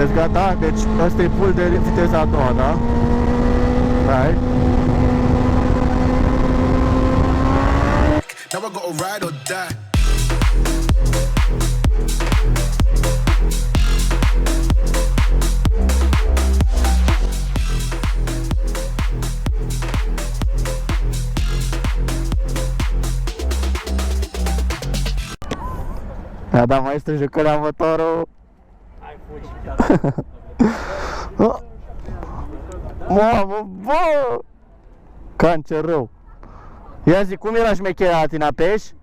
Sunteți gata? Deci ăsta e full de viteza a doua, da? Hai. Now I gotta ride or die. Da, da, maestru, jucărea motorul. Ai fugi. Mamă, bă! Cancer rău. Ia zi, cum era șmecherea la tine, apeși?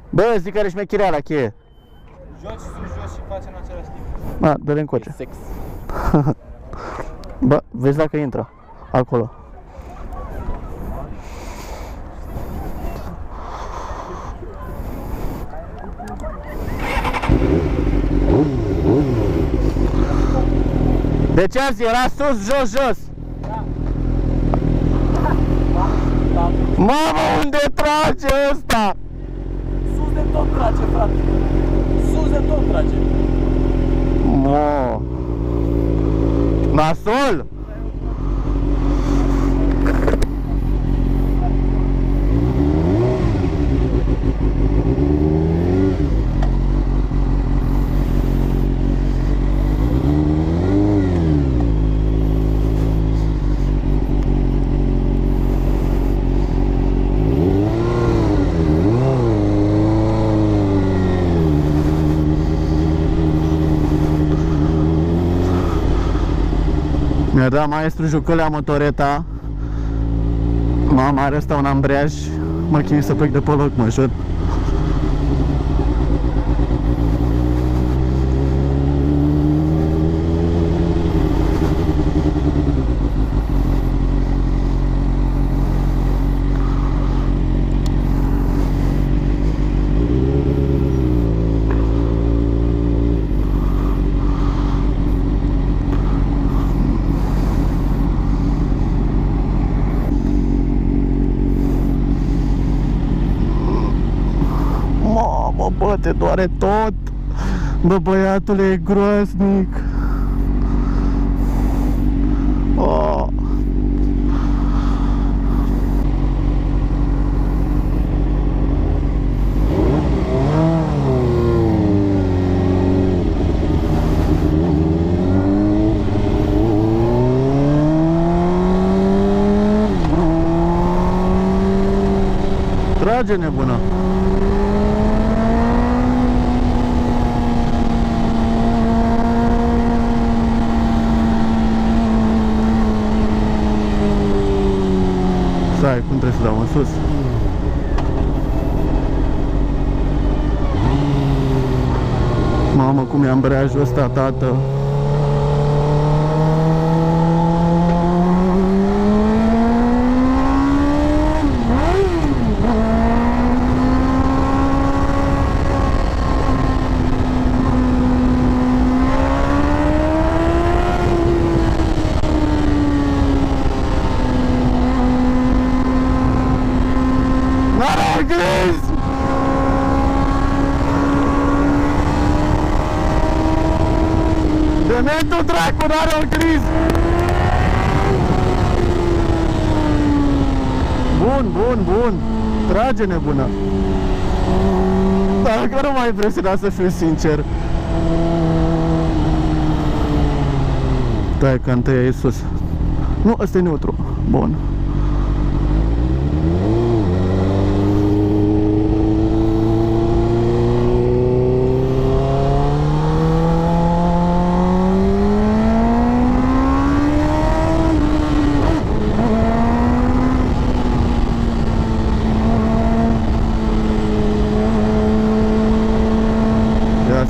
Bă, zic care e șmecherea la cheie. Joci jos și faci în același timp. Da, dă-le încoace. Sex. Bă, vezi dacă intră acolo. Deci azi era sus, jos, jos. Mamă, unde trage ăsta? Sus de tot trage, frate. Sus de tot trage. Mă. Nasol? Mi-a dat maestru jucălea Motoreta. Mama are ăsta un ambreiaj. Mă chinui să plec de pe loc, mă jur. Bă, te doare tot. Bă, băiatule, e groaznic. Oh. Trage, nebună. Stai, cum trebuie să dau în sus? Mamă, cum e ambreiajul ăsta, tată. Dementul dracu, n-are un gris! Bun, bun, bun! Trage, nebună! Dar că nu m-a impresionat, să fiu sincer. Stai că întâi e sus. Nu, ăsta e neutru. Bun.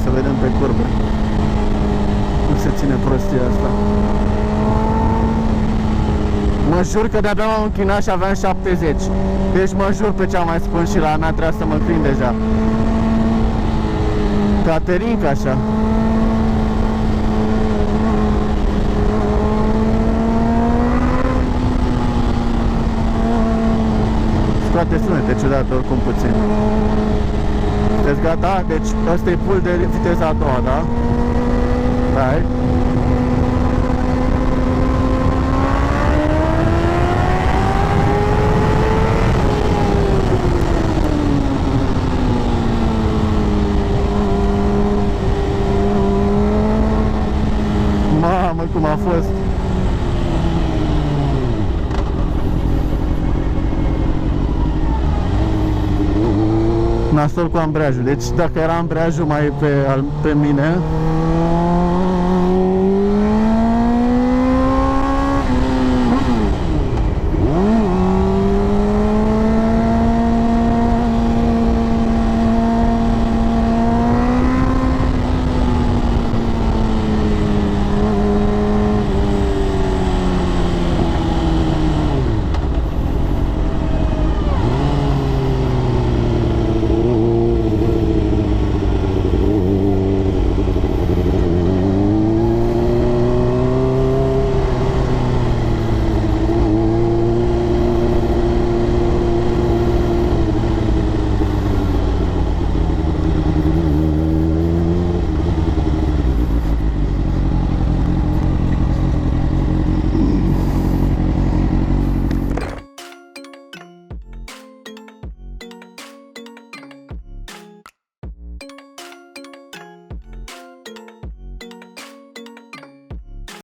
Să vedem pe curbe. Nu se ține prostia asta. Mă jur că de-abia m-am închinat și aveam 70. Deci mă jur pe ce am mai spus și la mea trebuia să mă înclin deja. Caterinca așa. Scoate sunete ciudate oricum puțin. Sunteți gata? Deci ăsta e full de viteza a doua, da? Hai. cum a fost. Nasol cu ambreiajul. Deci dacă era ambreiajul mai pe mine,